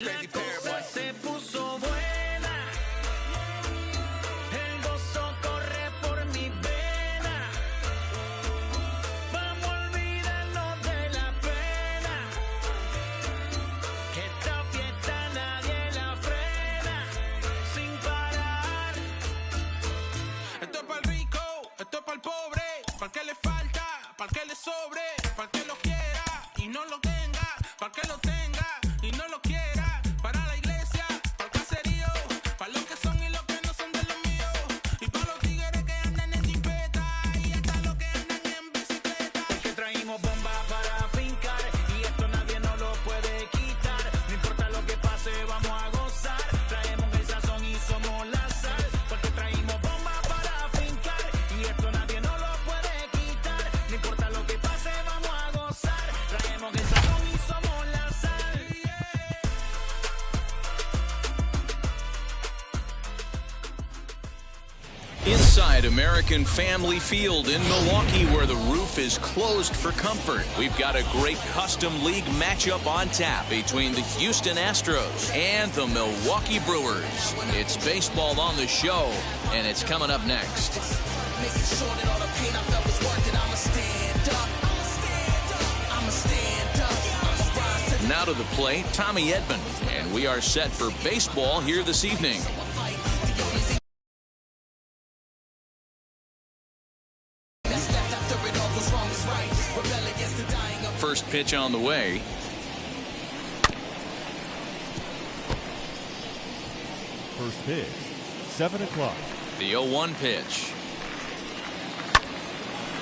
Crazy Pair, Se puso buena, el gozo corre por mi vena, vamos a olvidarnos de la pena, que esta fiesta nadie la frena, sin parar. Esto es para el rico, esto es para el pobre, para el que le falta, para el que le sobre, para el que lo quiera y no lo tenga, para el que lo tenga y no lo quiera. Inside American Family Field in Milwaukee, where the roof is closed for comfort, we've got a great custom league matchup on tap between the Houston Astros and the Milwaukee Brewers. It's baseball on the show, and it's coming up next. Now to the plate, Tommy Edman, and we are set for baseball here this evening. First pitch on the way. First pitch, 7 o'clock. The 0-1 pitch.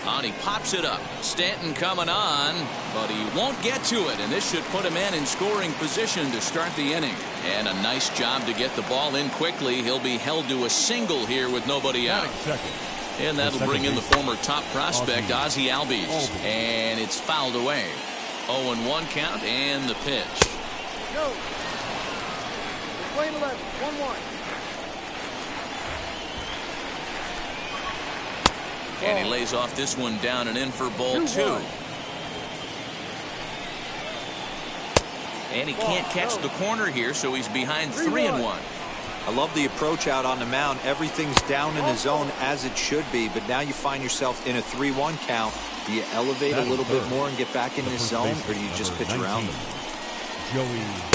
And he pops it up. Stanton coming on, but he won't get to it, and this should put him in scoring position to start the inning. And a nice job to get the ball in quickly. He'll be held to a single here with nobody out. Second. And that'll bring in the former top prospect, Ozzie Albies. And it's fouled away. 0-1 count and the pitch. Go. Play 11, 1-1. And he lays off this one down and in for ball 2. And he can't catch the corner here, so he's behind 3-1. I love the approach out on the mound. Everything's down in the zone as it should be, but now you find yourself in a 3-1 count. Do you elevate a little bit more and get back in this zone, or do you just pitch around them?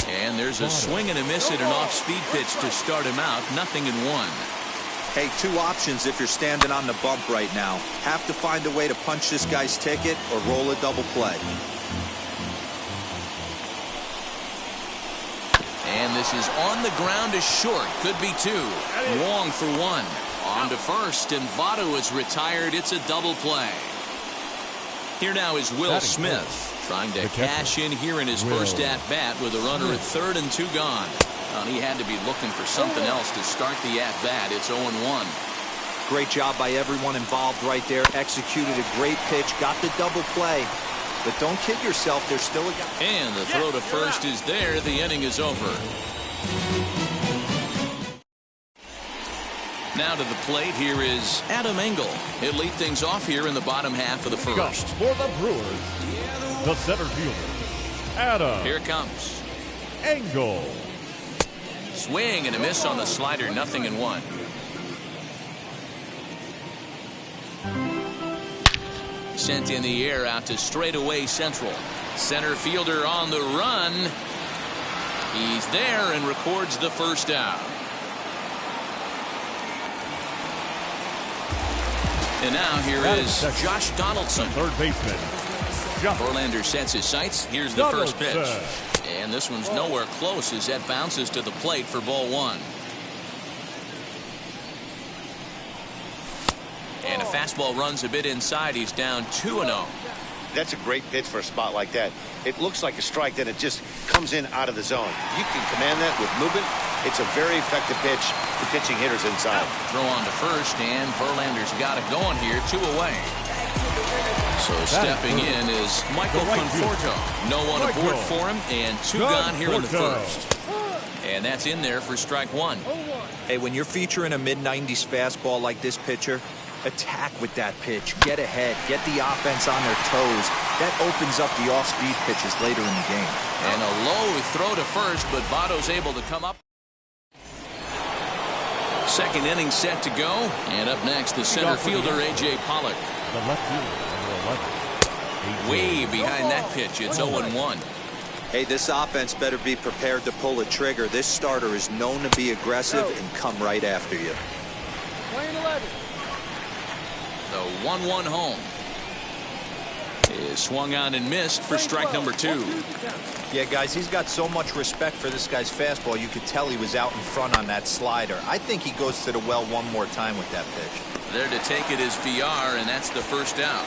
And there's a swing and a miss at an off-speed pitch to start him out. 0-1. Hey, two options if you're standing on the bump right now. Have to find a way to punch this guy's ticket or roll a double play. And this is on the ground is short. Could be 2. Wong for 1. On to first, and Votto is retired. It's a double play. Here now is Will Smith trying to cash in here in his first at-bat with a runner at third and 2 gone. He had to be looking for something else to start the at-bat. It's 0-1. Great job by everyone involved right there. Executed a great pitch. Got the double play. But don't kid yourself, there's still a guy. And the throw to first is there. The inning is over. Now to the plate, here is Adam Engel. He'll lead things off here in the bottom half of the first. For the Brewers, the center fielder, Adam. Here it comes. Engel. Swing and a miss on the slider. 0-1. Sent in the air out to straightaway central. Center fielder on the run. He's there and records the first out. And now here is Josh Donaldson. Third baseman. Verlander sets his sights. Here's the first pitch. And this one's nowhere close as that bounces to the plate for ball 1. And a fastball runs a bit inside. He's down 2-0. That's a great pitch for a spot like that. It looks like a strike, then it just comes in out of the zone. You can command that with movement. It's a very effective pitch for pitching hitters inside. Throw on to first, and Verlander's got it going here. 2 away. So stepping in is Michael Conforto. No one aboard for him, and 2 gone here in the first. And that's in there for strike 1. Hey, when you're featuring a mid-90s fastball like this pitcher, Attack with that pitch. Get ahead. Get the offense on their toes. That opens up the off-speed pitches later in the game. And a low throw to first, but Votto's able to come up. Second inning set to go. And up next, the center fielder, A.J. Pollock. The left fielder, number 11. Way behind that pitch. It's 0-1. Hey, this offense better be prepared to pull a trigger. This starter is known to be aggressive and come right after you. Playing 11. The 1-1 home is swung on and missed for strike number 2. Yeah, guys, he's got so much respect for this guy's fastball. You could tell he was out in front on that slider. I think he goes to the well one more time with that pitch. There to take it is VR, and that's the first out.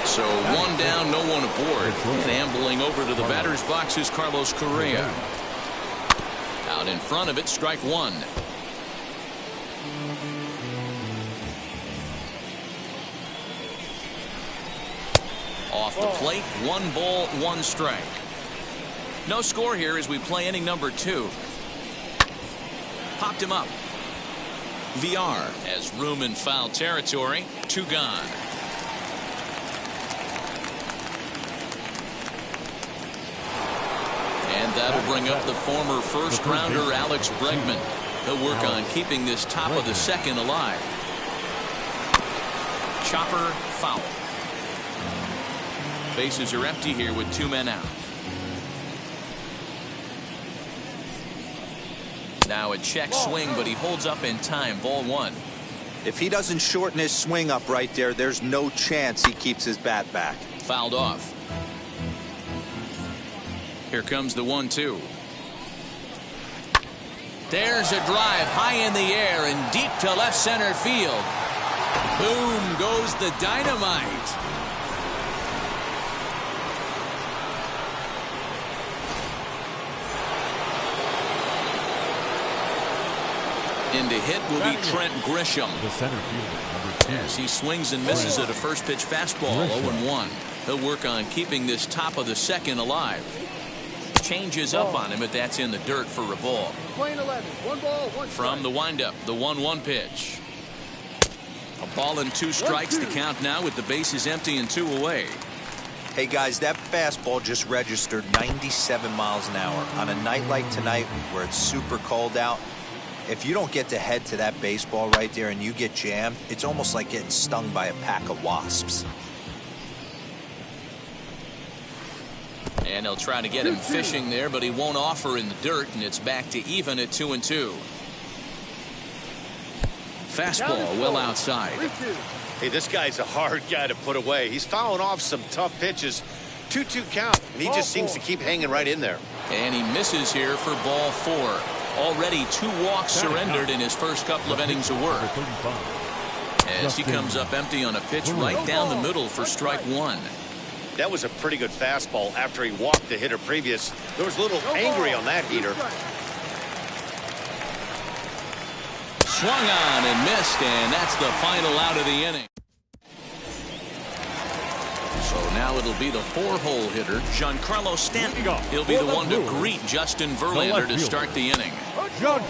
So one down, no one aboard. And ambling over to the batter's box is Carlos Correa. Out in front of it, strike 1. Off the plate, 1 ball, 1 strike. No score here as we play inning number 2. Popped him up. VR has room in foul territory. 2 gone. And that'll bring up the former first-rounder Alex Bregman. He'll work on keeping this top of the second alive. Chopper foul. Bases are empty here with 2 men out. Now a check swing, but he holds up in time. Ball 1. If he doesn't shorten his swing up right there, there's no chance he keeps his bat back. Fouled off. Here comes the 1-2. There's a drive high in the air and deep to left center field. Boom goes the dynamite. In to hit will be Trent Grisham. The center fielder, number 2. As he swings and misses at a first pitch fastball. 0-1. He'll work on keeping this top of the second alive. Changes up on him, but that's in the dirt for a ball. Playing 11. 1 ball, 1 strike. From the windup, the 1-1 pitch. A ball and 2 strikes. The count now with the bases empty and 2 away. Hey, guys, that fastball just registered 97 miles an hour. On a night like tonight where it's super cold out, if you don't get to head to that baseball right there and you get jammed, it's almost like getting stung by a pack of wasps. And they'll try to get him fishing there, but he won't offer in the dirt, and it's back to even at 2-2. Fastball well outside. Hey, this guy's a hard guy to put away. He's fouling off some tough pitches. 2-2 count, and he just seems to keep hanging right in there. And he misses here for ball 4. Already 2 walks surrendered in his first couple of innings of work. As he comes up empty on a pitch right down the middle for strike 1. That was a pretty good fastball after he walked the hitter previous. There was a little angry on that heater. Swung on and missed, and that's the final out of the inning. So now it'll be the 4-hole hitter, Giancarlo Stanton. He'll be the one to greet Justin Verlander to start the inning.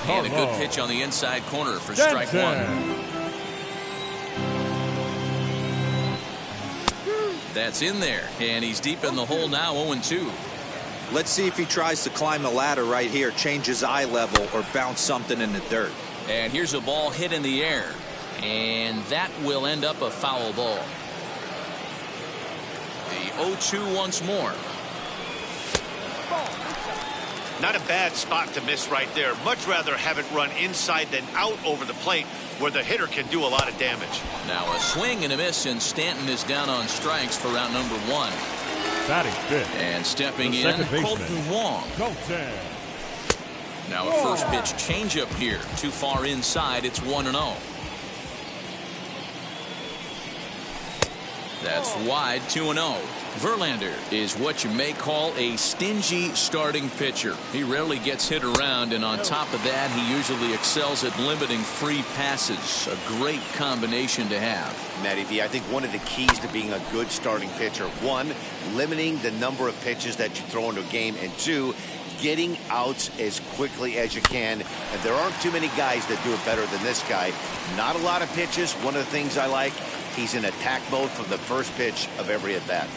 And a good pitch on the inside corner for strike 1. That's in there, and he's deep in the hole now, 0-2. Let's see if he tries to climb the ladder right here, change his eye level, or bounce something in the dirt. And here's a ball hit in the air, and that will end up a foul ball. The 0-2 once more. Not a bad spot to miss right there. Much rather have it run inside than out over the plate where the hitter can do a lot of damage. Now a swing and a miss, and Stanton is down on strikes for round number 1. Batting fifth. And stepping in, Colton Wong. Now a first pitch changeup here. Too far inside. It's 1-0. That's wide, 2-0. Verlander is what you may call a stingy starting pitcher. He rarely gets hit around, and on top of that, he usually excels at limiting free passes. A great combination to have. Matty V, I think one of the keys to being a good starting pitcher, 1, limiting the number of pitches that you throw into a game, and 2, getting outs as quickly as you can. And there aren't too many guys that do it better than this guy. Not a lot of pitches. One of the things I like, he's in attack mode from the first pitch of every at-bat.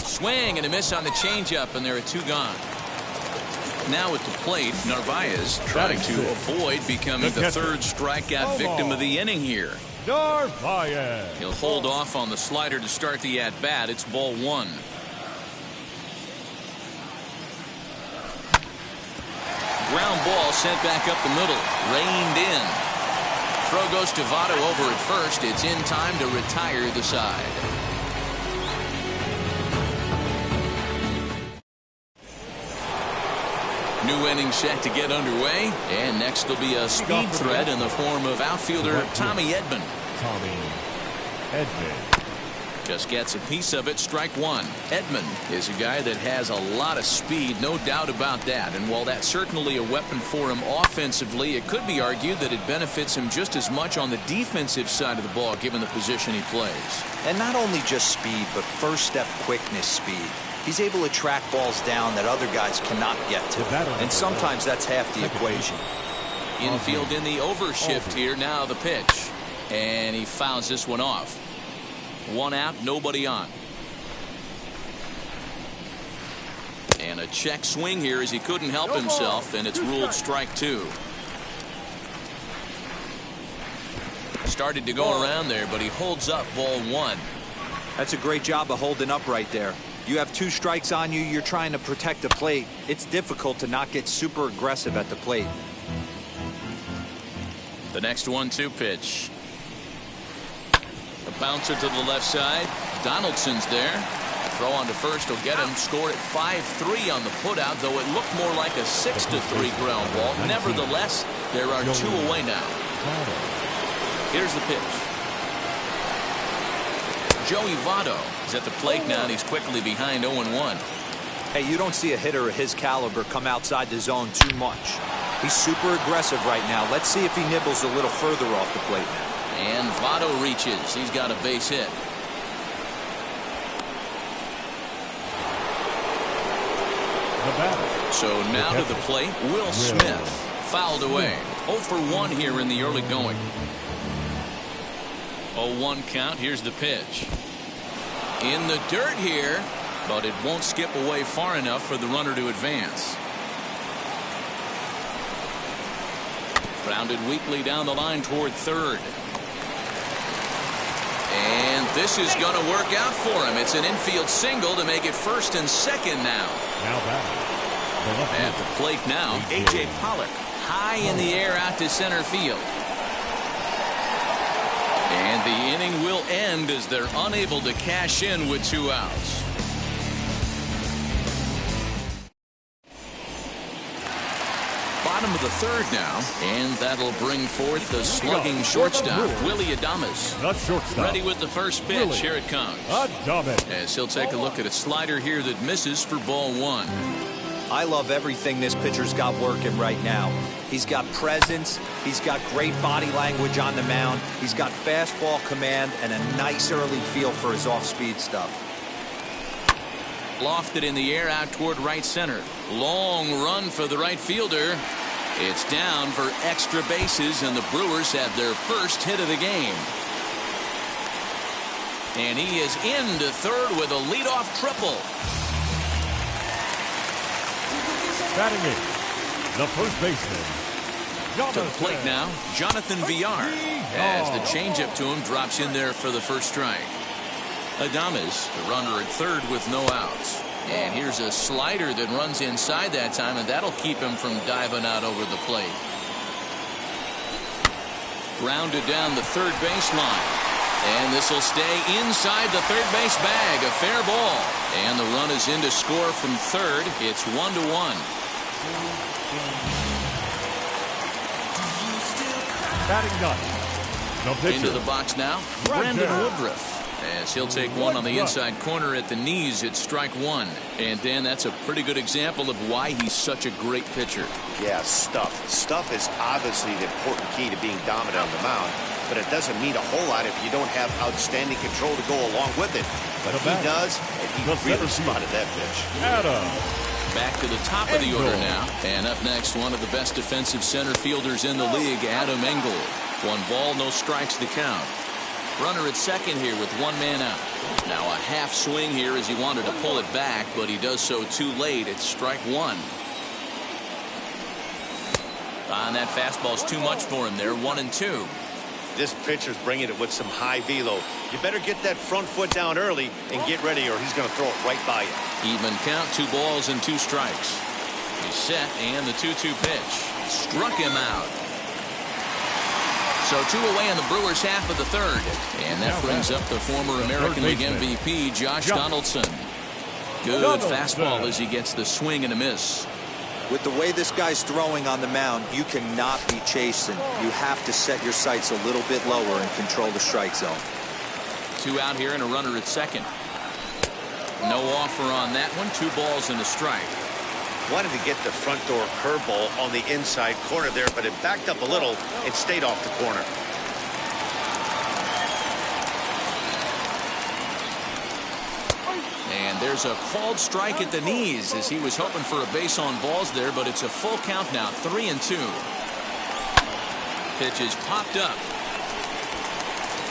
Swing and a miss on the changeup, and there are 2 gone. Now at the plate, Narvaez trying to avoid becoming the 3rd strikeout victim of the inning here. Narvaez. He'll hold off on the slider to start the at-bat. It's ball 1. Ground ball sent back up the middle. Reined in. Throw goes to Votto over at first. It's in time to retire the side. New inning set to get underway, and next will be a speed threat in the form of outfielder Tommy Edman. Tommy Edman. Just gets a piece of it. Strike 1. Edman is a guy that has a lot of speed, no doubt about that. And while that's certainly a weapon for him offensively, it could be argued that it benefits him just as much on the defensive side of the ball, given the position he plays. And not only just speed, but first step quickness speed. He's able to track balls down that other guys cannot get to. And sometimes that's half the equation. Infield in the overshift here. Now the pitch. And he fouls this one off. 1 out, nobody on. And a check swing here as he couldn't help himself, and it's ruled strike 2. Started to go around there, but he holds up ball 1. That's a great job of holding up right there. You have 2 strikes on you. You're trying to protect the plate. It's difficult to not get super aggressive at the plate. The next 1-2 pitch. A bouncer to the left side. Donaldson's there. Throw on to first will get him. Scored at 5-3 on the putout, though it looked more like a 6-3 ground ball. Nevertheless, there are 2 away now. Here's the pitch. Joey Votto is at the plate now, and he's quickly behind 0-1. Hey, you don't see a hitter of his caliber come outside the zone too much. He's super aggressive right now. Let's see if he nibbles a little further off the plate now. And Votto reaches. He's got a base hit. So now to the plate, Will Smith. Fouled away. 0 for 1 here in the early going. 0-1 count. Here's the pitch. In the dirt here, but it won't skip away far enough for the runner to advance. Grounded weakly down the line toward third. And this is going to work out for him. It's an infield single to make it first and second now. At the plate now, A.J. Pollock high in the air out to center field. And the inning will end as they're unable to cash in with 2 outs. Bottom of the 3rd now, and that'll bring forth the slugging shortstop, Willy Adames. The shortstop. Ready with the first pitch. Willy Here it comes. Adames. As he'll take a look at a slider here that misses for ball 1. I love everything this pitcher's got working right now. He's got presence. He's got great body language on the mound. He's got fastball command and a nice early feel for his off-speed stuff. Lofted in the air out toward right center. Long run for the right fielder. It's down for extra bases, and the Brewers have their first hit of the game. And he is into third with a leadoff triple. Batting in, the first baseman, To the plate now, Jonathan Villar, as the changeup to him drops in there for the first strike. Adames, the runner at third with no outs. And here's a slider that runs inside that time, and that'll keep him from diving out over the plate. Grounded down the third baseline. And this will stay inside the third base bag. A fair ball. And the run is in to score from third. It's 1-1. batting done. No pitcher. Into the box now, Brandon Woodruff. As he'll take one on the inside corner at the knees, it's strike one. And Dan, that's a pretty good example of why he's such a great pitcher. Yeah, stuff. Stuff is obviously the important key to being dominant on the mound. but it doesn't mean a whole lot if you don't have outstanding control to go along with it. But he does, and he really spotted that pitch. Adam. Back to the top of the order now. And up next, one of the best defensive center fielders in the league, Adam Engel. 1 ball, no strikes to count. Runner at second here with 1 man out. Now a half swing here as he wanted to pull it back, but he does so too late. It's strike 1. And that fastball's too much for him there. 1-2. This pitcher's bringing it with some high velo. You better get that front foot down early and get ready, or he's going to throw it right by you. Even count, 2 balls and 2 strikes. He's set, and the 2-2 pitch struck him out. So 2 away in the Brewers' half of the third, and that brings up the former American League MVP Josh Donaldson. Good fastball as he gets the swing and a miss. With the way this guy's throwing on the mound, you cannot be chasing. You have to set your sights a little bit lower and control the strike zone. 2 out here and a runner at second. No offer on that one. 2 balls and a strike. Wanted to get the front door curveball on the inside corner there, but it backed up a little and stayed off the corner. And there's a called strike at the knees as he was hoping for a base on balls there, but it's a full count now. 3-2. Pitch is popped up.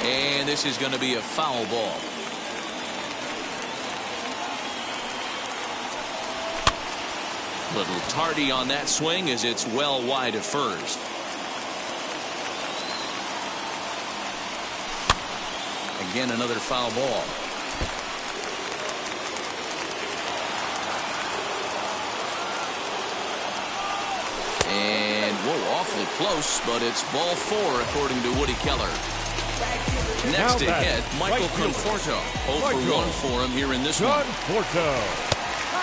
And this is going to be a foul ball. Little tardy on that swing as it's well wide of first. Again, another foul ball. And whoa, awfully close, but it's ball 4 according to Woody Keller. Next to hit, Michael Conforto. 0 for 1 for him here in this one.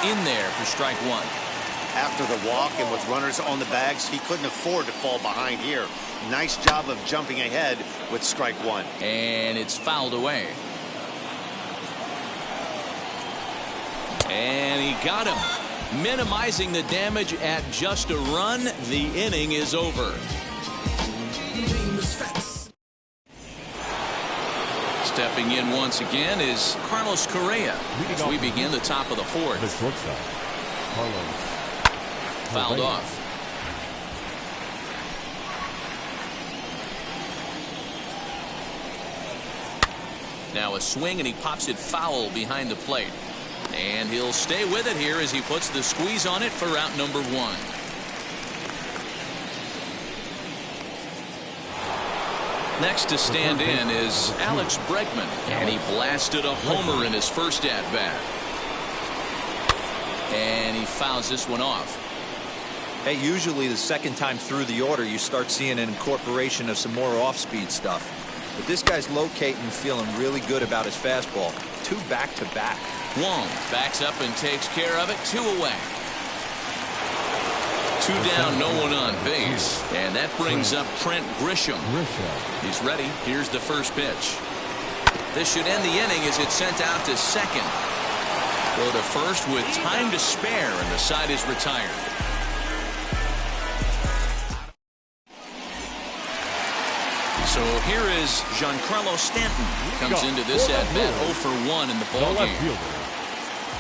In there for strike 1. After the walk and with runners on the bags, he couldn't afford to fall behind here. Nice job of jumping ahead with strike 1. And it's fouled away. And he got him. Minimizing the damage at just a run. The inning is over. Stepping in once again is Carlos Correa as we begin the top of the 4th. The shortstop, Carlos. Fouled off. Now a swing and he pops it foul behind the plate. And he'll stay with it here as he puts the squeeze on it for out number 1. Next to stand in is Alex Bregman, and he blasted a homer in his first at-bat. And he fouls this one off. Hey, usually the second time through the order, you start seeing an incorporation of some more off-speed stuff. But this guy's locating and feeling really good about his fastball. 2 back-to-back. Wong backs up and takes care of it. 2 away. 2 down, no one on base. And that brings up Trent Grisham. He's ready. Here's the first pitch. This should end the inning as it's sent out to second. Go to first with time to spare, and the side is retired. So here is Giancarlo Stanton. Comes into this at-bat 0 for 1 in the ballgame.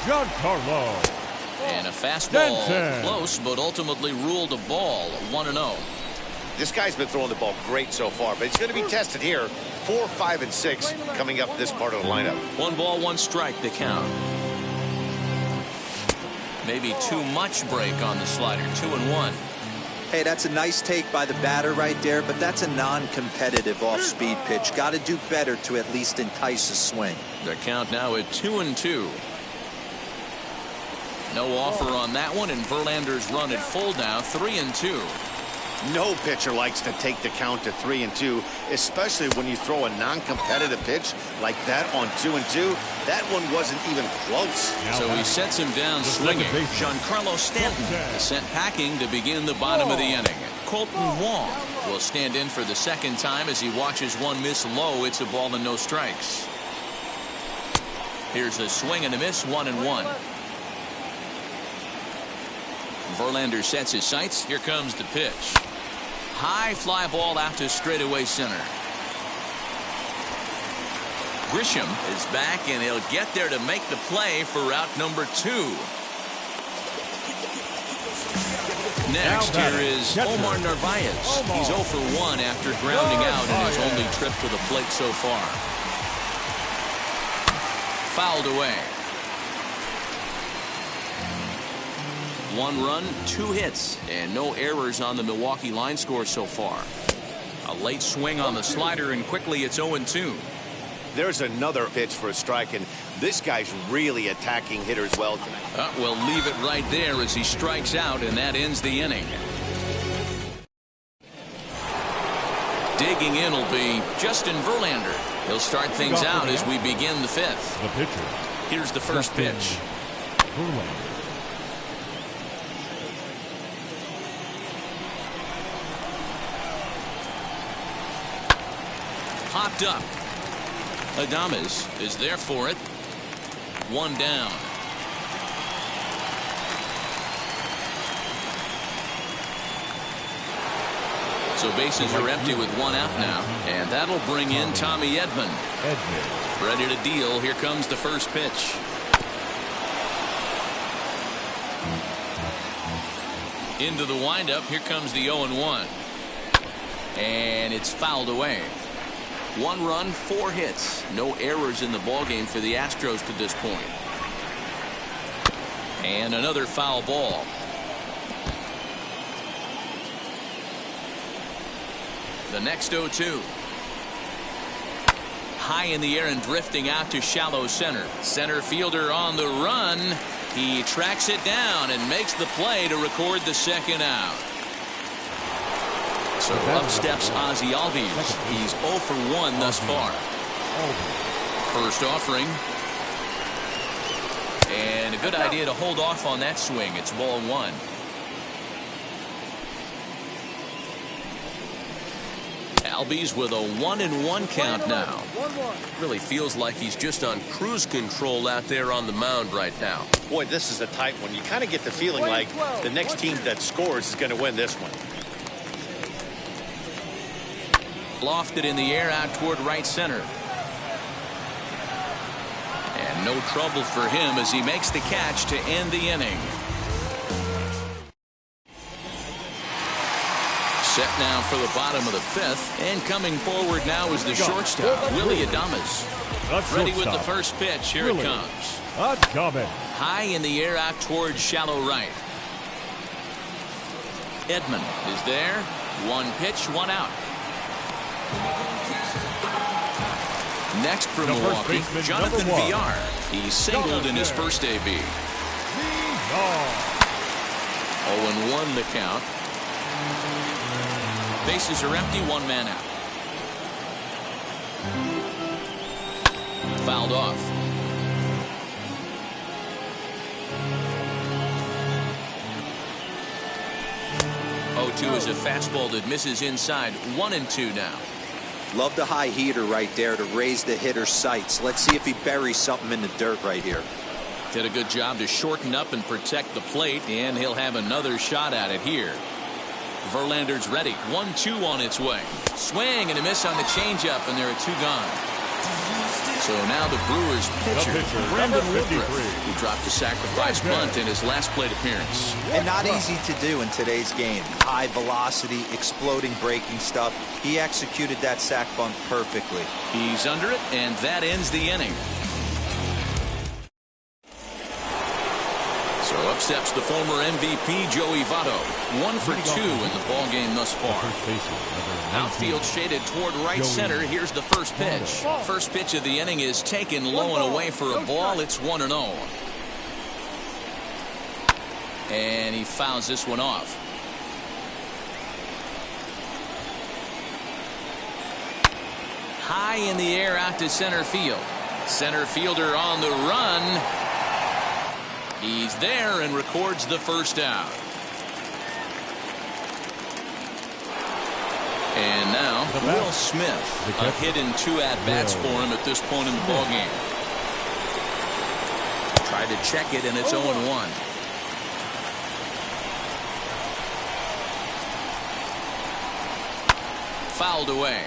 Giancarlo. And a fastball close, but ultimately ruled a ball. 1-0. This guy's been throwing the ball great so far, but it's going to be tested here. 4, 5, and 6 coming up this part of the lineup. 1 ball, 1 strike to count. Maybe too much break on the slider. 2-1. Hey, that's a nice take by the batter right there, but that's a non-competitive off-speed pitch. Got to do better to at least entice a swing. The count now at 2-2. No offer on that one, and Verlander's run at full now. 3-2. No pitcher likes to take the count to 3-2, especially when you throw a non-competitive pitch like that on 2-2. That one wasn't even close. So he sets him down swinging. Giancarlo Stanton is sent packing to begin the bottom of the inning. Colton Wong will stand in for the second time as he watches one miss low. It's a ball and no strikes. Here's a swing and a miss. 1-1. Verlander sets his sights. Here comes the pitch. High fly ball out to straightaway center. Grisham is back, and he'll get there to make the play for route number 2. Next, here is Omar Narvaez. He's 0 for 1 after grounding out in his only trip to the plate so far. Fouled away. 1 run, 2 hits, and no errors on the Milwaukee line score so far. A late swing on the slider, and quickly it's 0-2. There's another pitch for a strike, and this guy's really attacking hitters well tonight. We'll leave it right there as he strikes out, and that ends the inning. Digging in will be Justin Verlander. He'll start things out as we begin the 5th. The pitcher. Here's the first pitch. Verlander. Popped up. Adames is there for it. 1 down. So bases are empty with 1 out now, and that'll bring in Tommy Edman. Ready to deal. Here comes the first pitch. Into the windup. Here comes the 0-1. And it's fouled away. 1 run, 4 hits. No errors in the ballgame for the Astros to this point. And another foul ball. The next 0-2. High in the air and drifting out to shallow center. Center fielder on the run. He tracks it down and makes the play to record the second out. So up steps Ozzie Albies. He's 0 for 1 thus far. First offering. And a good idea to hold off on that swing. It's ball 1. Albies with a 1-1 count now. Really feels like he's just on cruise control out there on the mound right now. Boy, this is a tight one. You kind of get the feeling like the next team that scores is going to win this one. Lofted in the air out toward right center. And no trouble for him as he makes the catch to end the inning. Set now for the bottom of the 5th. And coming forward now is the shortstop, Willy Adames. Ready with the first pitch. Here it comes. High in the air out toward shallow right. Edman is there. 1 pitch, 1 out. Next from Milwaukee, Jonathan Villar. He singled in his first AB. 0-1 the count. Bases are empty, 1 man out. Fouled off. 0-2 is a fastball that misses inside. 1-2 now. Love the high heater right there to raise the hitter's sights. Let's see if he buries something in the dirt right here. Did a good job to shorten up and protect the plate, and he'll have another shot at it here. Verlander's ready. 1-2 on its way. Swing and a miss on the changeup, and there are 2 gone. So now the Brewers pitcher, Brandon Woodruff, who dropped a sacrifice bunt in his last plate appearance. And not easy to do in today's game. High velocity, exploding breaking stuff. He executed that sac bunt perfectly. He's under it, and that ends the inning. So up steps the former MVP Joey Votto. 1 for 2 in the ballgame thus far. Outfield shaded toward right center. Here's the first pitch. First pitch of the inning is taken low and away for a ball. It's 1-0. And he fouls this one off. High in the air out to center field. Center fielder on the run. He's there and records the first out. And now Will Smith, a hit in 2 at-bats for him at this point in the ballgame. Tried to check it, and it's 0-1. Fouled away.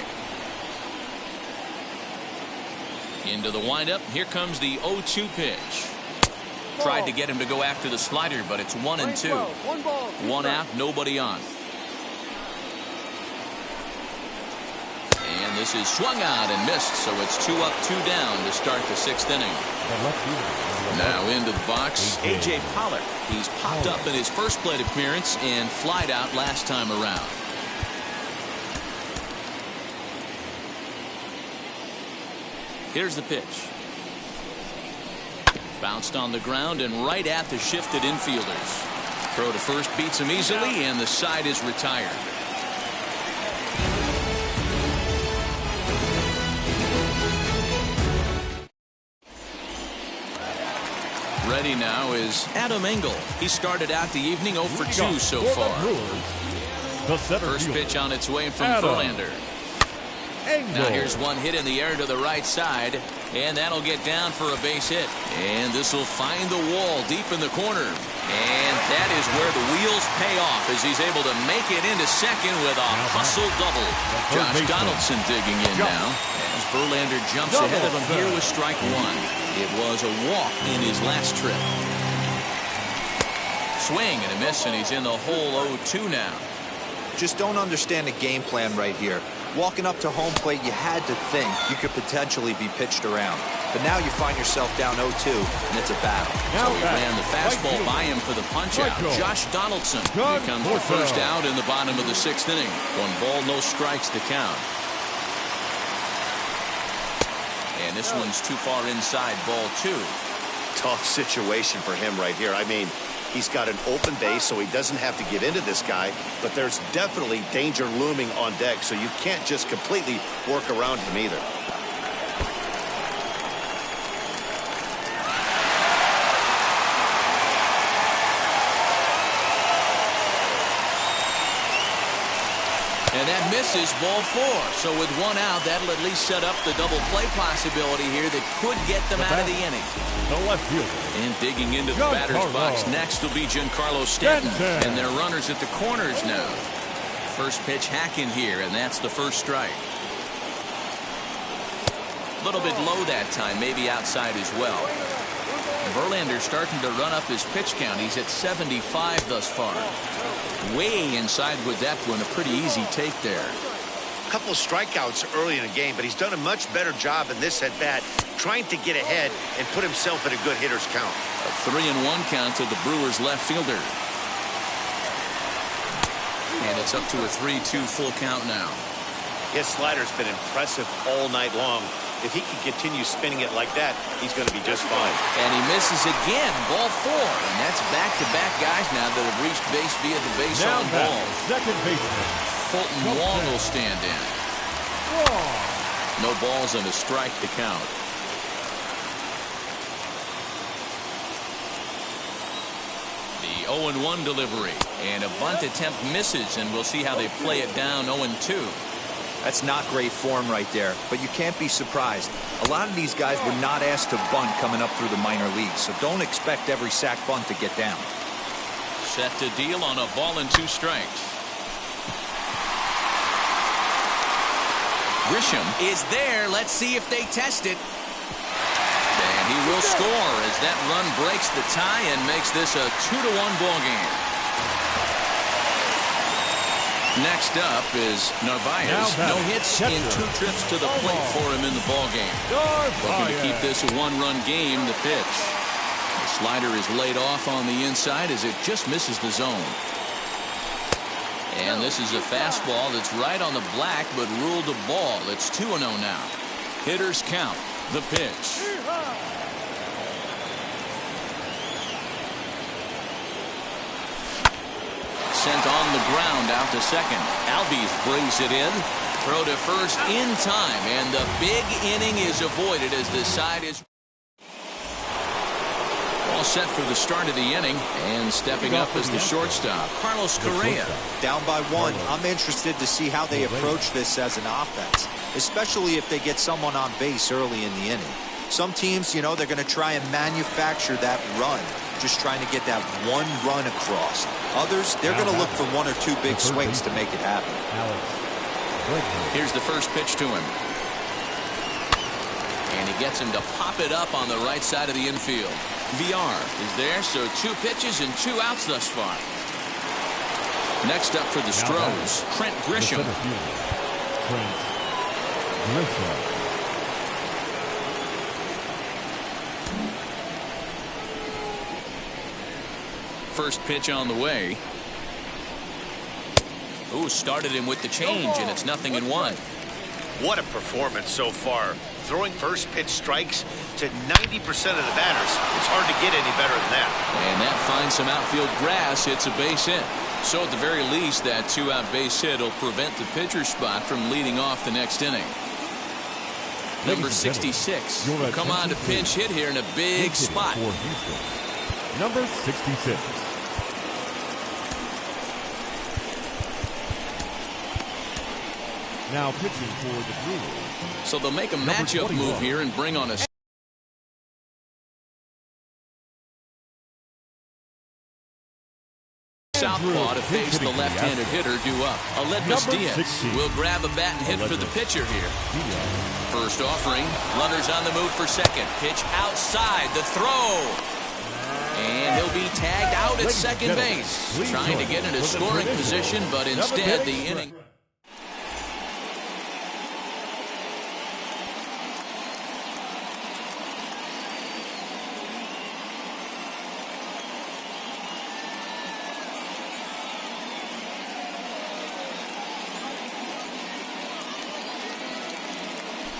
Into the windup. Here comes the 0-2 pitch. Tried to get him to go after the slider, but it's 1-2. 1 ball. One out, nobody on. And this is swung out and missed, so it's 2 up, 2 down to start the 6th inning. Now into the box, A.J. Pollock. He's popped up in his first plate appearance and flied out last time around. Here's the pitch. Bounced on the ground and right at the shifted infielders. Throw to first beats him easily, and the side is retired. Ready now is Adam Engel. He started out the evening 0 for 2 so far. First pitch on its way from Verlander. Now here's one hit in the air to the right side, and that'll get down for a base hit. And this will find the wall deep in the corner. And that is where the wheels pay off as he's able to make it into second with a hustle double. Josh Donaldson digging in now as Verlander jumps ahead of him here with strike 1. It was a walk in his last trip. Swing and a miss, and he's in the hole 0-2 now. Just don't understand the game plan right here. Walking up to home plate, you had to think you could potentially be pitched around. But now you find yourself down 0-2, and it's a battle. So he ran the fastball by him for the punch-out. Josh Donaldson becomes the first out in the bottom of the 6th inning. 1 ball, no strikes to count. And this one's too far inside, ball 2. Tough situation for him right here. I mean, he's got an open base, so he doesn't have to give in to this guy, but there's definitely danger looming on deck, so you can't just completely work around him either. And that misses, ball 4. So with 1 out, that'll at least set up the double play possibility here that could get them out of the inning. The left fielder. And digging into the batter's box next will be Giancarlo Stanton. And their runners at the corners now. First pitch hack in here, and that's the first strike. A little bit low that time, maybe outside as well. Verlander starting to run up his pitch count. He's at 75 thus far. Way inside with that one. A pretty easy take there. A couple of strikeouts early in the game, but he's done a much better job in this at-bat trying to get ahead and put himself in a good hitter's count. A 3-1 count to the Brewers left fielder. And it's up to a 3-2 full count now. His slider's been impressive all night long. If he can continue spinning it like that, he's going to be just fine. And he misses again, ball 4. And that's back-to-back guys now that have reached base via the base on ball. Second baseman. Fulton Wong will stand in. No balls and a strike to count. The 0-1 delivery. And a bunt attempt misses, and we'll see how they play it down 0-2. That's not great form right there, but you can't be surprised. A lot of these guys were not asked to bunt coming up through the minor leagues, so don't expect every sack bunt to get down. Set to deal on a ball and 2 strikes. Grisham is there. Let's see if they test it. And he will score as that run breaks the tie and makes this a 2-1 ball game. Next up is Narvaez. No hits in 2 trips to the plate for him in the ball game. Looking to keep this a 1-run game. The pitch. The slider is laid off on the inside as it just misses the zone. And this is a fastball that's right on the black but ruled a ball. It's 2-0 now. Hitters count. The pitch. Sent on the ground out to second. Albies brings it in. Throw to first in time, and the big inning is avoided as this side is all set for the start of the inning. And stepping up as the shortstop, Carlos Correa. Down by 1. I'm interested to see how they approach this as an offense, especially if they get someone on base early in the inning. Some teams, you know, they're going to try and manufacture that run, just trying to get that 1 run across. Others, they're going to look for 1 or 2 big swings to make it happen. Here's the first pitch to him. And he he gets him to pop it up on the right side of the infield. VR is there, so 2 pitches and 2 outs thus far. Next up for the Stros, Trent Grisham. Trent Grisham. First pitch on the way. Ooh, started him with the change, and it's 0-1. What a performance so far. Throwing first pitch strikes to 90% of the batters. It's hard to get any better than that. And that finds some outfield grass. It's a base hit. So at the very least, that 2-out base hit will prevent the pitcher spot from leading off the next inning. Number 66 will come on to pinch hit here in a big spot. Number 66. Now pitching for the Brewers. So they'll make a matchup move here and bring on a southpaw to face the left-handed hitter due up. Aledmus Diaz will grab a bat and hit for the pitcher here. First offering, runners on the move for second. Pitch outside, the throw. And he'll be tagged out at second base. Trying to get into scoring position, but instead the inning.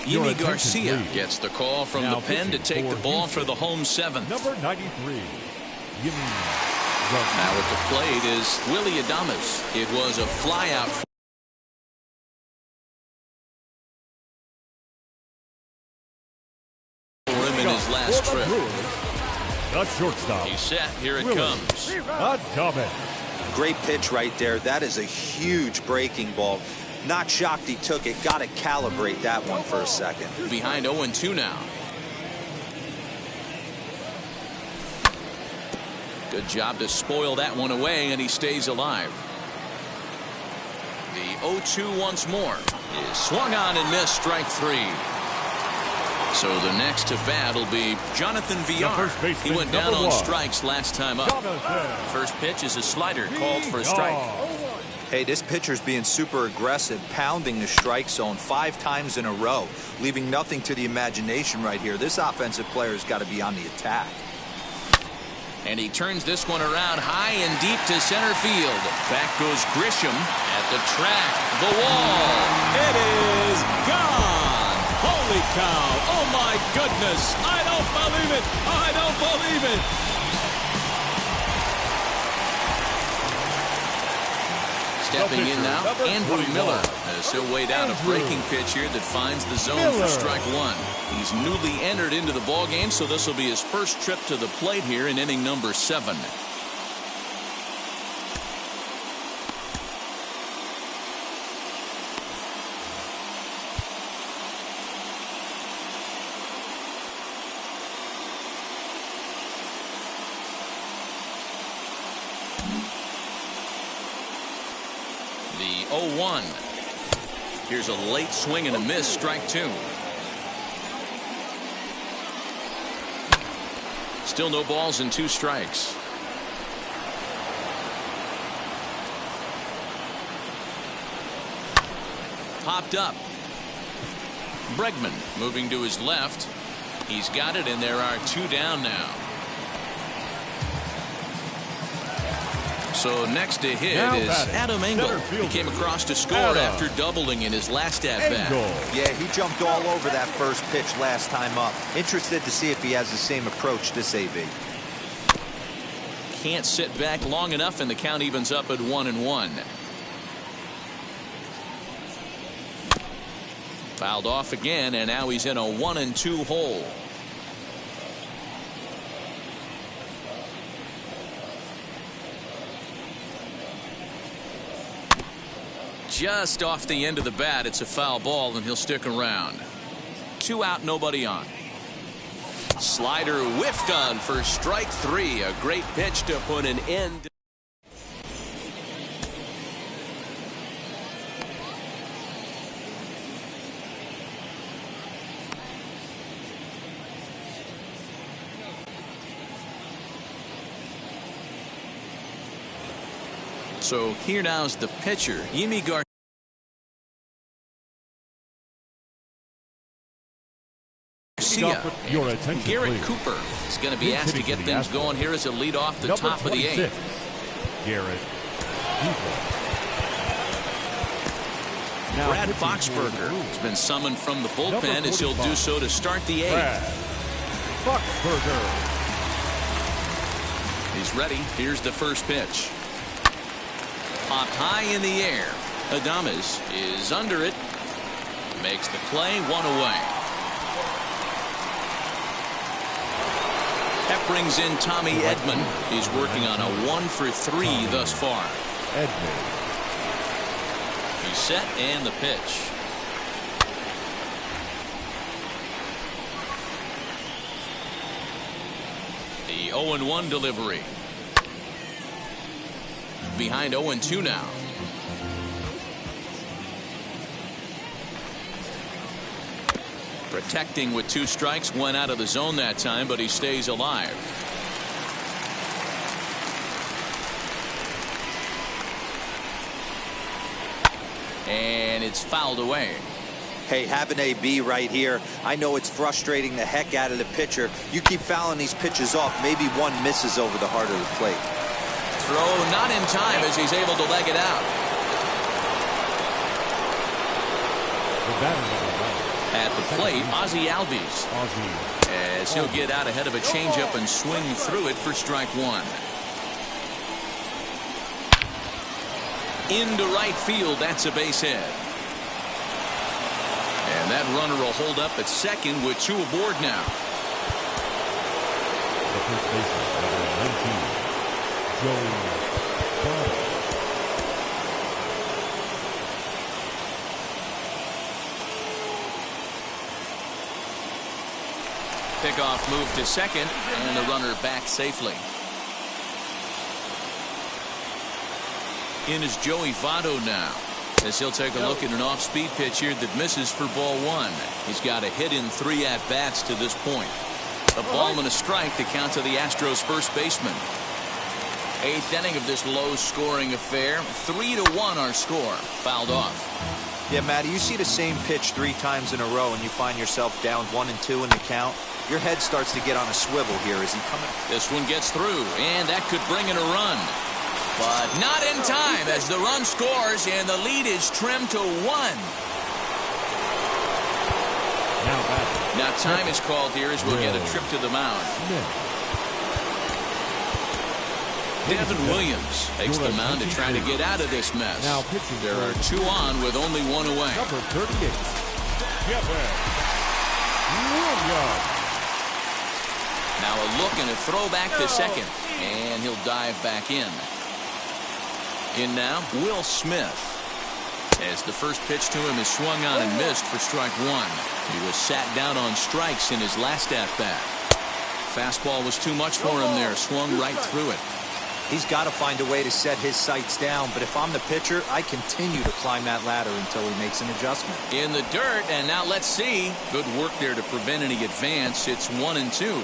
Yimi Garcia gets the call from the pen to take the ball for the home 7th. Number 93, Yimi Garcia. Now at the plate is Willy Adames. It was a flyout for him in his last trip. The shortstop. He's set. Here it comes. Adames. Great pitch right there. That is a huge breaking ball. Not shocked he took it. Got to calibrate that one for a second. Behind 0-2 now. Good job to spoil that one away, and he stays alive. The 0-2 once more is swung on and missed, strike 3. So the next to bat will be Jonathan Villar. He went down on strikes last time up. First pitch is a slider called for a strike. Hey, this pitcher's being super aggressive, pounding the strike zone 5 times in a row, leaving nothing to the imagination right here. This offensive player's got to be on the attack. And he turns this one around high and deep to center field. Back goes Grisham at the track. The wall. It is gone. Holy cow. Oh, my goodness. I don't believe it. I don't believe it. Stepping in now, Andrew Miller, as he'll wait out a breaking pitch here that finds the zone for strike 1. He's newly entered into the ballgame, so this will be his first trip to the plate here in inning number 7. The 0-1. Here's a late swing and a miss, strike 2. Still no balls and 2 strikes. Popped up. Bregman moving to his left. He's got it, and there are 2 down now. So next to hit is Adam Engel. He came across to score after doubling in his last at-bat. Yeah, he jumped all over that first pitch last time up. Interested to see if he has the same approach this AB. Can't sit back long enough, and the count evens up at 1-1. Fouled off again, and now he's in a 1-2 hole. Just off the end of the bat, it's a foul ball, and he'll stick around. 2 out, nobody on. Slider whiffed on for strike 3. A great pitch to put an end. So here now's the pitcher, Yimi Garcia. Your attention, Garrett please. Cooper is going to be asked to get things going here as a lead off the Number top of the 26, 8th. Garrett Cooper. Now Brad pitching for the Boxberger Blues. has been summoned from the Number bullpen as he'll do 45, so to start the 8th. Brad Boxberger. He's ready. Here's the first pitch. Popped high in the air. Adames is under it. Makes the play, 1 away. That brings in Tommy Edman. He's working on a 1 for 3 thus far. Edman. He's set and the pitch. The 0-1 delivery. Behind 0-2 now. Protecting with 2 strikes, went out of the zone that time, but he stays alive. And it's fouled away. Hey, have an AB right here. I know it's frustrating the heck out of the pitcher. You keep fouling these pitches off, maybe one misses over the heart of the plate. Throw not in time as he's able to leg it out. The batter number 1. At the plate, Ozzie Albies, Ozzie. as he'll get out ahead of a changeup and swing through it for strike 1. Into right field, that's a base hit. And that runner will hold up at second with 2 aboard now. The first baseman, number 19, Joey Votto. Pickoff move to second, and the runner back safely. In is Joey Votto now, as he'll take a look at an off-speed pitch here that misses for ball 1. He's got a hit in 3 at-bats to this point. A ball and a strike to count to the Astros first baseman. 8th inning of this low-scoring affair. 3-1 our score. Fouled off. Yeah, Matty, you see the same pitch 3 times in a row and you find yourself down 1-2 in the count. Your head starts to get on a swivel here. Is he coming? This one gets through, and that could bring in a run. But not in time as the run scores and the lead is trimmed to 1. Now time is called here as we'll get a trip to the mound. Devin Williams takes the mound to try to get out of this mess. There are 2 on with only 1 away. Number 38, Devin Williams. Now a look and a throw back to second, and he'll dive back in. In now, Will Smith, as the first pitch to him is swung on and missed for strike 1. He was sat down on strikes in his last at-bat. Fastball was too much for him there, swung right through it. He's got to find a way to set his sights down, but if I'm the pitcher, I continue to climb that ladder until he makes an adjustment. In the dirt, and now let's see. Good work there to prevent any advance. It's 1-2.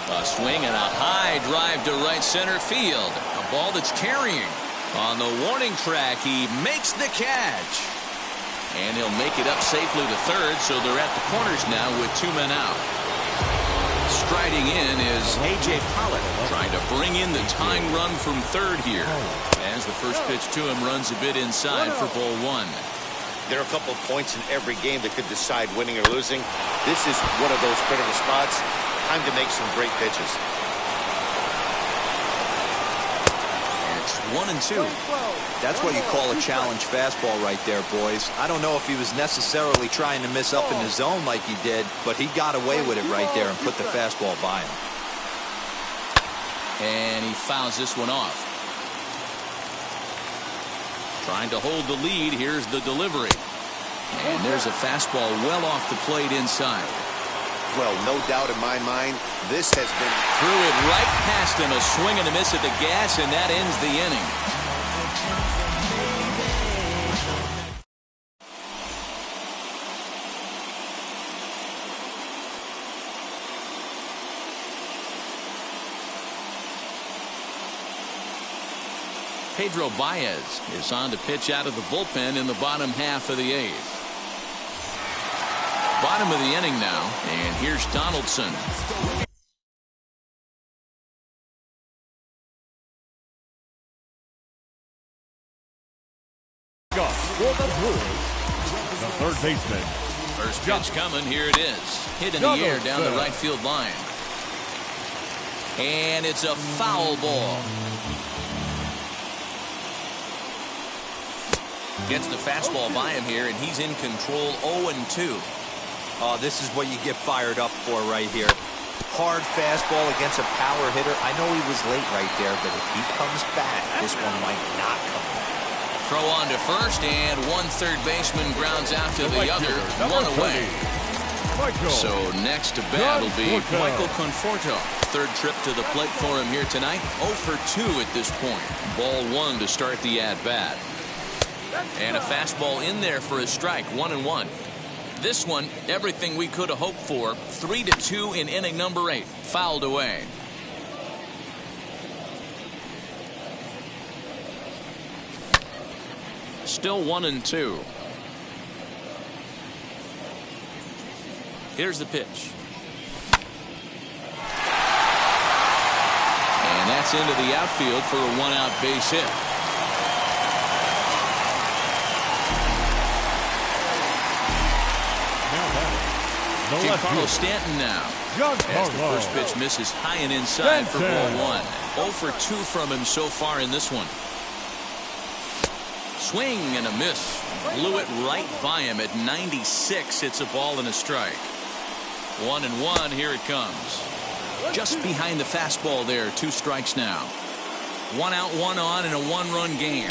A swing and a high drive to right center field. A ball that's carrying. On the warning track, he makes the catch. And he'll make it up safely to third, so they're at the corners now with 2 men out. Striding in is A.J. Pollock, trying to bring in the tying run from third here. As the first pitch to him runs a bit inside for ball 1. There are a couple of points in every game that could decide winning or losing. This is one of those critical spots. Time to make some great pitches. And it's 1-2. That's what you call a challenge fastball right there, boys. I don't know if he was necessarily trying to miss up in the zone like he did, but he got away with it right there and put the fastball by him. And he fouls this one off. Trying to hold the lead. Here's the delivery. And there's a fastball well off the plate inside. Well, no doubt in my mind, this has been... Threw it right past him. A swing and a miss at the gas, and that ends the inning. Pedro Baez is on to pitch out of the bullpen in the bottom half of the 8th. Bottom of the inning now, and here's Donaldson. For the Brewers, the third baseman. First pitch coming. Here it is. Hit in the air down the right field line. And it's a foul ball. Gets the fastball by him here, and he's in control 0-2. Oh, this is what you get fired up for right here. Hard fastball against a power hitter. I know he was late right there, but if he comes back, this one might not come back. Throw on to first, and one third baseman grounds out to the other. One away. So next to bat will be Michael Conforto. Third trip to the plate for him here tonight. 0 for 2 at this point. Ball 1 to start the at-bat. And a fastball in there for a strike. 1-1. This one, everything we could have hoped for. 3-2 in inning number 8. Fouled away. Still 1-2. Here's the pitch. And that's into the outfield for a 1-out base hit. Giancarlo Stanton now. As the first pitch misses high and inside for ball 1. 0 for 2 from him so far in this one. Swing and a miss. Blew it right by him at 96. It's a ball and a strike. 1-1. Here it comes. Just behind the fastball there. 2 strikes now. 1 out, 1 on in a 1-run game.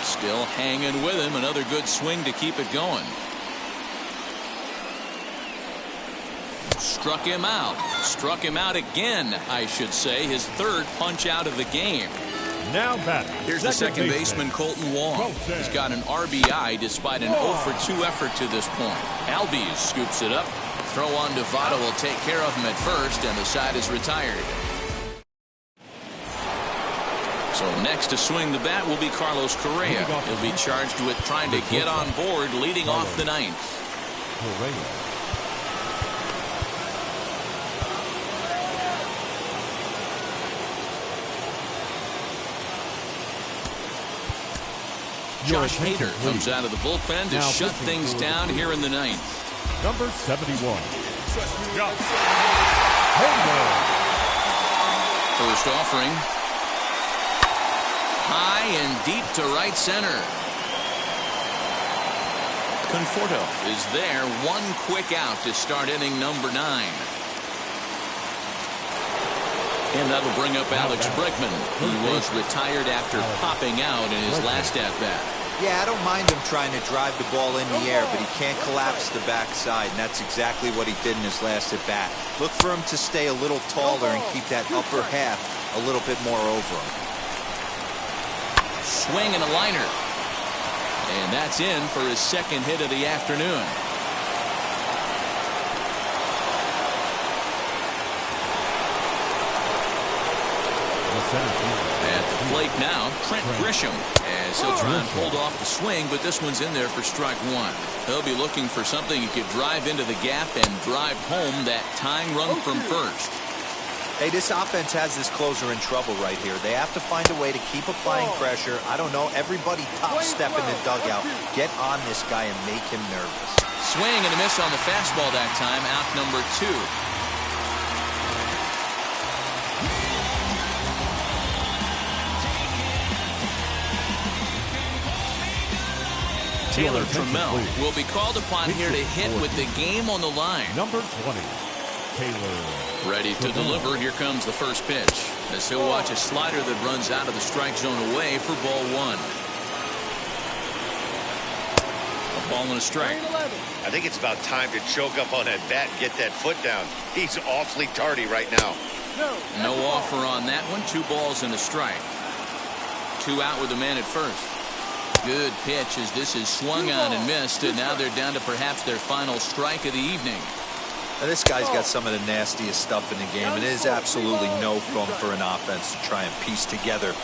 Still hanging with him. Another good swing to keep it going. Struck him out. Struck him out again, I should say. His third punch out of the game. Now back. Here's the second baseman, Colton Wong. He's got an RBI despite an 0 for 2 effort to this point. Albies scoops it up. Throw on to Votto will take care of him at first, and the side is retired. So next to swing the bat will be Carlos Correa. He'll be charged with trying to get on board, leading off the 9th. Josh Hader comes out of the bullpen to shut things down here in the 9th. Number 71. Josh Hader. First offering. High and deep to right center. Conforto is there. One quick out to start inning number 9. And that'll bring up Alex Bregman, who was retired after popping out in his last at-bat. Yeah, I don't mind him trying to drive the ball in the air, but he can't collapse the backside, and that's exactly what he did in his last at-bat. Look for him to stay a little taller and keep that upper half a little bit more over him. Swing and a liner. And that's in for his second hit of the afternoon. At the plate now, Trent Grisham, as he'll try and hold off the swing, but this one's in there for strike 1. He'll be looking for something he could drive into the gap and drive home that tying run from first. Hey, this offense has this closer in trouble right here. They have to find a way to keep applying pressure. I don't know, everybody top step in the dugout. Get on this guy and make him nervous. Swing and a miss on the fastball that time, out number 2. Taylor Trammell will be called upon here to hit with the game on the line. Number 20, Taylor. Ready to deliver. Here comes the first pitch, as he'll watch a slider that runs out of the strike zone away for ball 1. A ball and a strike. I think it's about time to choke up on that bat and get that foot down. He's awfully tardy right now. No offer on that one. 2 balls and a strike. 2 out with a man at first. Good pitch as this is swung on and missed, and now they're down to perhaps their final strike of the evening. Now, this guy's got some of the nastiest stuff in the game, and it is absolutely no fun for an offense to try and piece together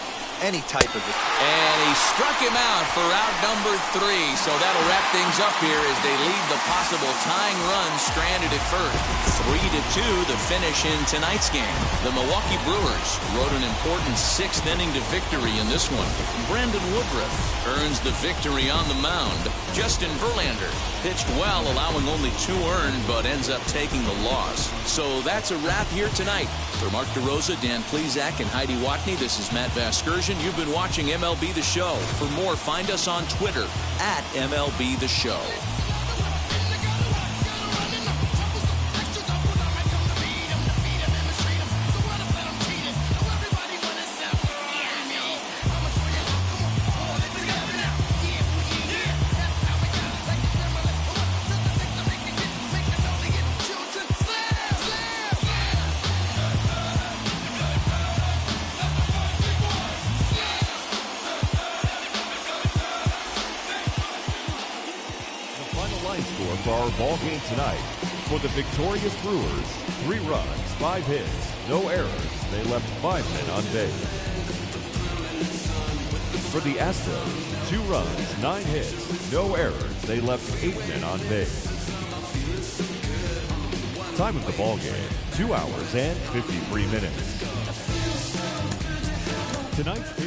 any type of it. And he struck him out for out number 3. So that'll wrap things up here as they leave the possible tying run stranded at first. 3-2 the finish in tonight's game. The Milwaukee Brewers rode an important 6th inning to victory in this one. Brandon Woodruff earns the victory on the mound. Justin Verlander pitched well, allowing only 2 earned, but ends up taking the loss. So that's a wrap here tonight. For Mark DeRosa, Dan Plesac, and Heidi Watney, this is Matt Vasgersian. You've been watching MLB The Show. For more, find us on Twitter at MLB The Show. Score for our ball game tonight. For the victorious Brewers, 3 runs, 5 hits, no errors. They left 5 men on base. For the Astros, 2 runs, 9 hits, no errors. They left 8 men on base. Time of the ball game, 2 hours and 53 minutes. Tonight's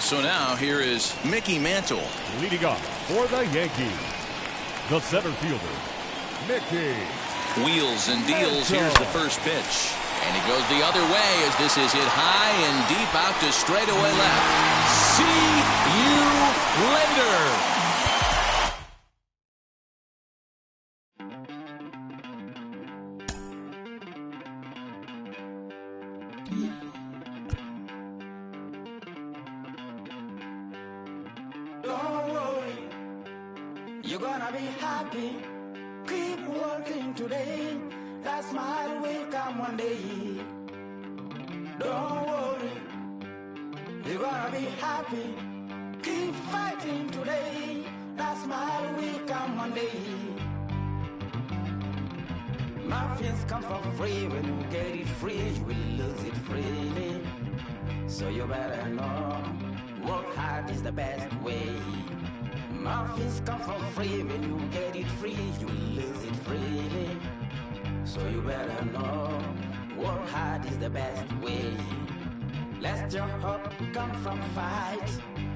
So now here is Mickey Mantle. Leading off for the Yankees, the center fielder, Mickey Wheels and deals. Here's the first pitch. And it goes the other way as this is hit high and deep out to straightaway left. See you later. Don't worry, you're gonna be happy. Keep working today. That smile will come one day. Don't worry, you're gonna be happy. Keep fighting today. That smile will come one day. Muffins come for free. When you get it free, you will lose it freely. So you better know, work hard is the best way. Muffins come for free. When you get it free, you will lose it freely. So you better know, work hard is the best way. Let your hope come from fight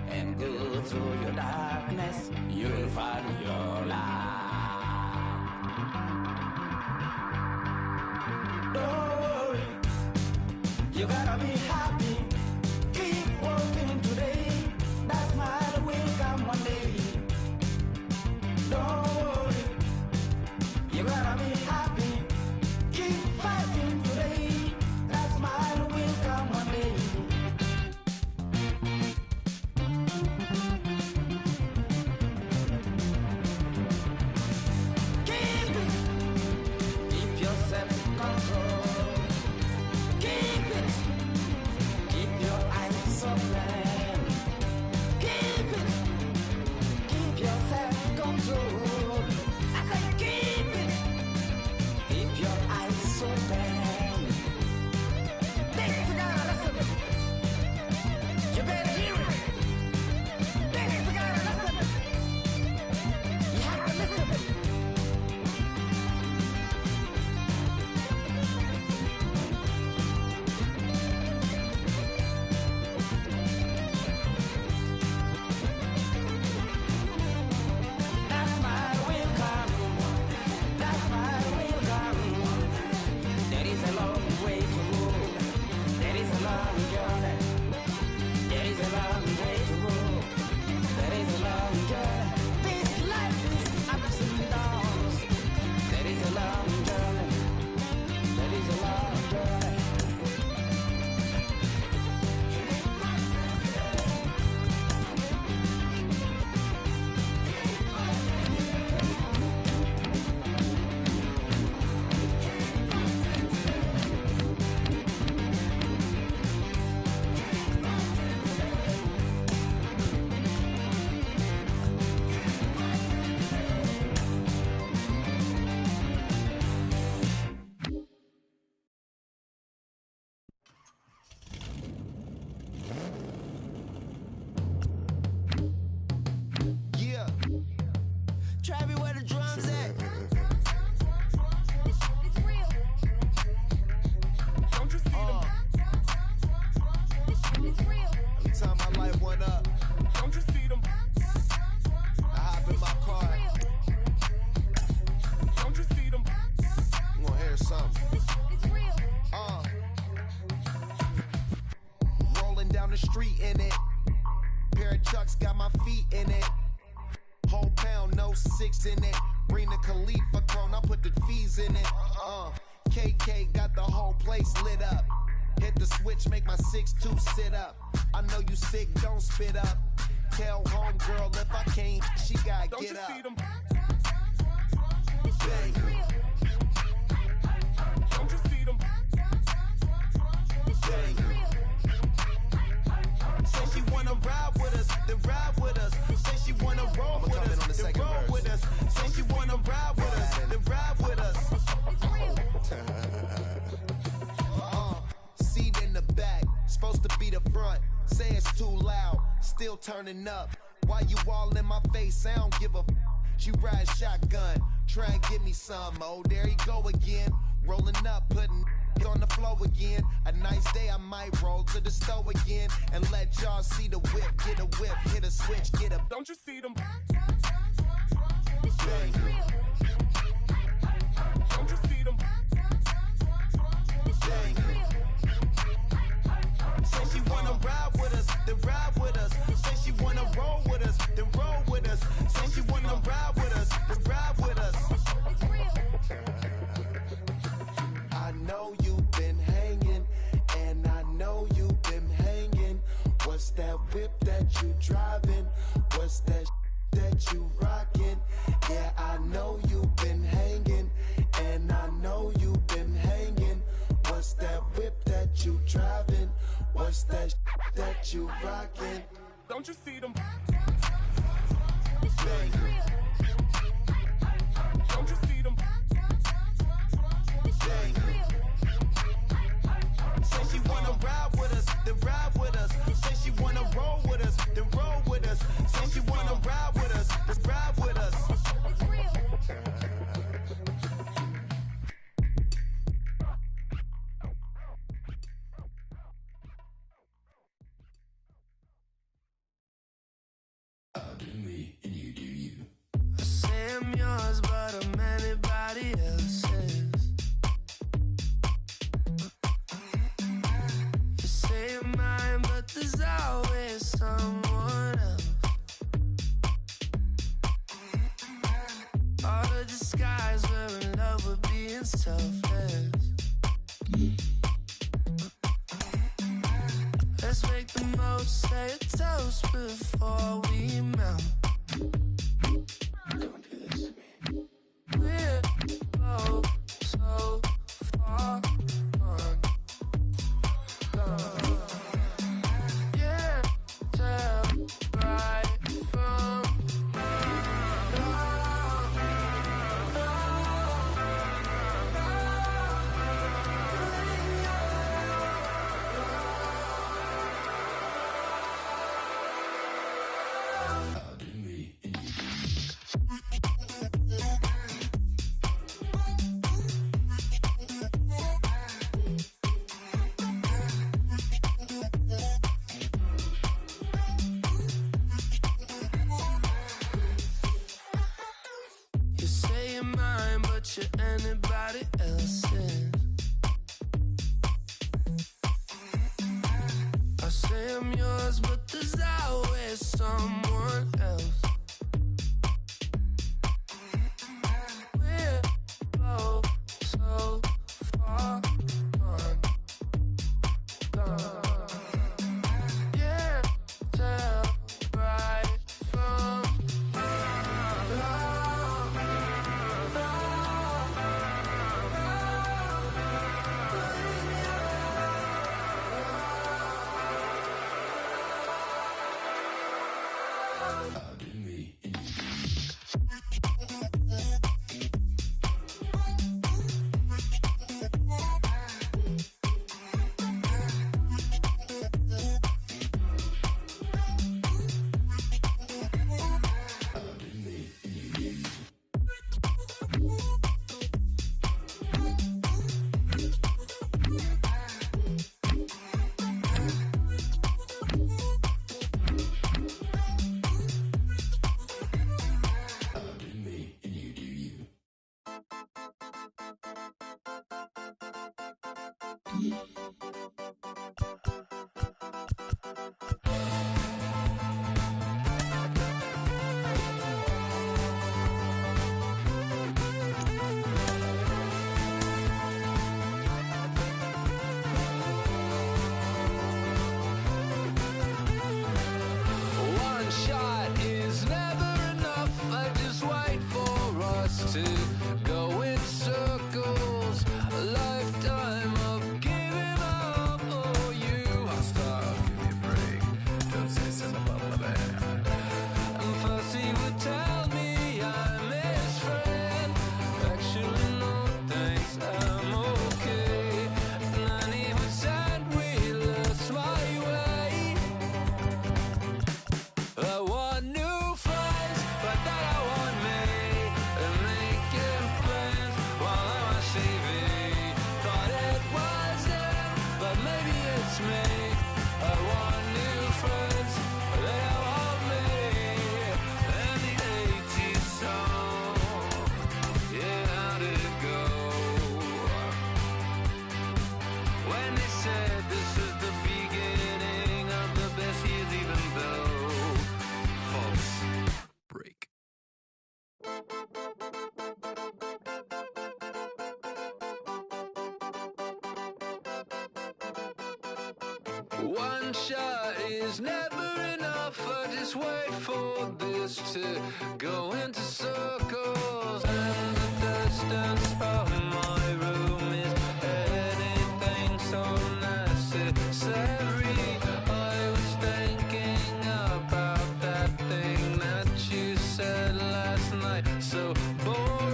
and go through your darkness. You'll find your light. Don't worry, you gotta be happy. Keep working today. That smile will come one day. Don't worry, you gotta be happy. Keep fighting today. That smile will come one day. Keep it. Keep your self-control. Keep it. Keep your eyes open. Keep it. Keep your self-control. I said keep it. Keep your eyes open. This is gotta listen. You better hear it. This is gotta listen. You have to listen. That smile will come. That smile will come. There is a long way to go. There is a long journey. There is a long way to go. There is a long journey. This life is ups and downs. There is a long journey. There is a long journey. Yeah. Travis, where the drums at? Don't you see them? Every time I light one up, Don't you see them? I hop in my car. Don't you see them? I'm gonna hear something. Rolling down the street in it. Pair of Chucks got my feet in it. Whole pound, no 6 in it. Bring the Khalifa cone, I put the fees in it. KK got the whole place lit up. Hit the switch, make my 6'2" sit up. I know you sick, don't spit up. Tell homegirl if I can't, she gotta Don't get you up. see them? Bang. Don't you see them? Bang. Say she wanna ride with us, then ride with us. Say she wanna roll with us, then roll with us. Say she wanna ride with us, then ride with us. Seat in the back, supposed to be the front. Say it's too loud, still turning up. Why you all in my face? I don't give a f. She ride shotgun, try and give me some. Oh, there he go again, rolling up, putting On the flow again. A nice day, I might roll to the store again and let y'all see the whip. Get a whip, hit a switch, get a. Don't you see them? Bang. Don't you see them? Bang. Say she wanna ride with us, then ride with us. Say she wanna roll with us, then roll with us. Say she wanna ride with us, then ride with us. I know you've been hanging, and I know you've been hanging. What's that whip that you driving? What's that that you rocking? Yeah, I know you've been hanging, and I know you've been hanging. What's that whip that you driving? What's that that you rocking? Don't you see them? Bang. Don't you see them? Bang. Say she wanna ride with us, then ride with us. Say she wanna roll with us, then roll with us. Say she wanna ride with us, then ride with us. I say I'm yours, but I'm anybody else's. You say you're mine, but there's always someone else. All the disguise, we're in love with being selfless. Let's make the most, say a toast before we melt. We're both so far gone. Yeah, tell right from you say you're mine, but you're anybody else's. I say I'm yours, but there's always someone else. We're both so far gone. Yeah, tell right from one shot is never enough. I just wait for us to go in circles. A lifetime of giving up. Somebody said this is the beginning of the best years, even though false. Break. One shot is never enough. I just wait for this to go into circles. And the distance of my room is anything so necessary. I was thinking about that thing that you said last night. So boring.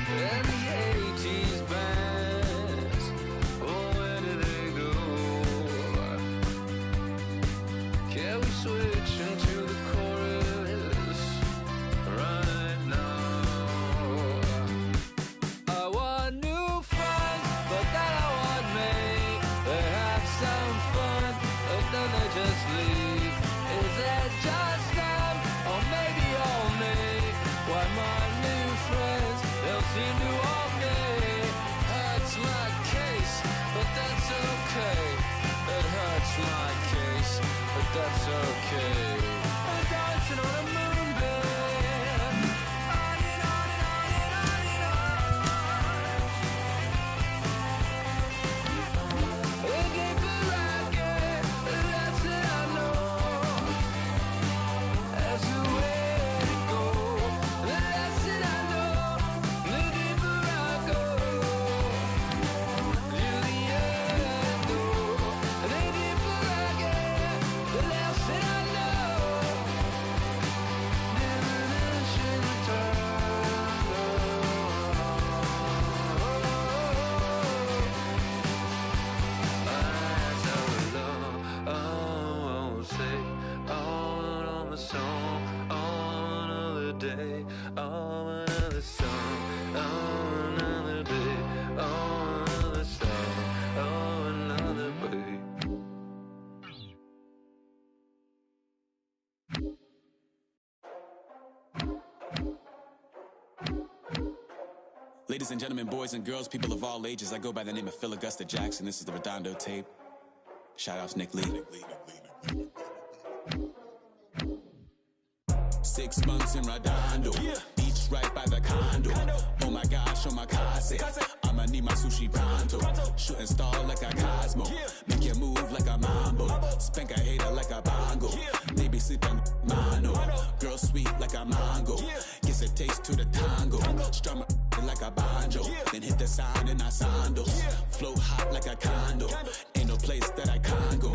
And the 80s bands, oh, where do they go? Can we switch into the chorus right now? I want new friends, but then I want me. They have some fun, but then they just leave. Is it just them, or maybe all me? Why my new friends, they'll seem to all me. Hurts my case, but that's okay. It hurts my case, but that's okay. I'm dancing on a moonbeam. On and on and on and on and on. The deeper I get, the less that I know. As the way it goes, the less that I know. The deeper I go, to the end, though. The deeper I get, the less that I know. Diminishing day, oh, another song, oh, another day, oh, another song, oh, another day. Ladies and gentlemen, boys and girls, people of all ages, I go by the name of Phil Augusta Jackson. This is the Redondo tape. Shout outs Nick Lee. 6 months in Redondo, beach right by the condo. Oh my gosh, oh my casa, I'ma need my sushi pronto. Shooting star like a Cosmo, make you move like a mambo. Spank a hater like a bongo, baby sleeping mono. Girl sweet like a mango, gets a taste to the tango. Strum it like a banjo, then hit the sign in our sandals. Float hot like a condo, ain't no place that I can't go.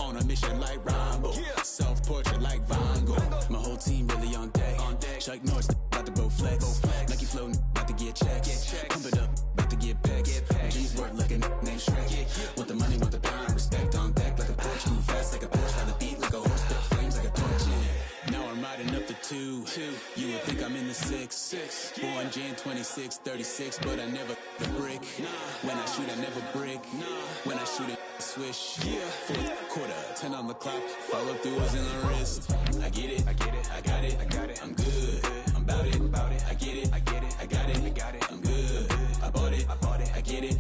On a mission like Rambo, self-portrait like Van Gogh. My whole team really on deck. Chuck Norris about to go flex. Nike flow about to get checks. Pump it up, about to get pegs. G's work like a named Shrek. Want the money, want the pound. Respect on deck like a Porsche. Move fast like a Porsche. Ride the beat like a horse. Spit flames like a torch. Now I'm riding up the 2. You would think I'm in the 6. Born Jan 26, 36, but I never the brick. When I shoot, I never brick. When I shoot it, swish. Fourth quarter, 10 on the clock. Follow through is in the wrist. I get it, I got it, I'm good. I'm about it, I get it, I got it, I'm good. I bought it, I get it,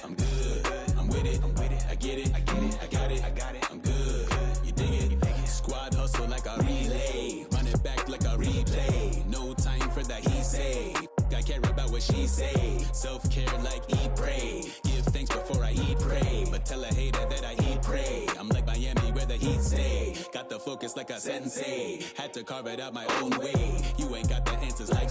I'm good. I'm with it, I get it, I got it, I'm good. You dig it? Squad hustle like a relay, run it back like a replay. No time for that he say. I care about what she say. Self-care like eat, pray. Give thanks before I eat, pray. But tell a hater that I eat, pray. I'm like Miami where the heat stay. Got the focus like a sensei. Had to carve it out my own way. You ain't got the answers like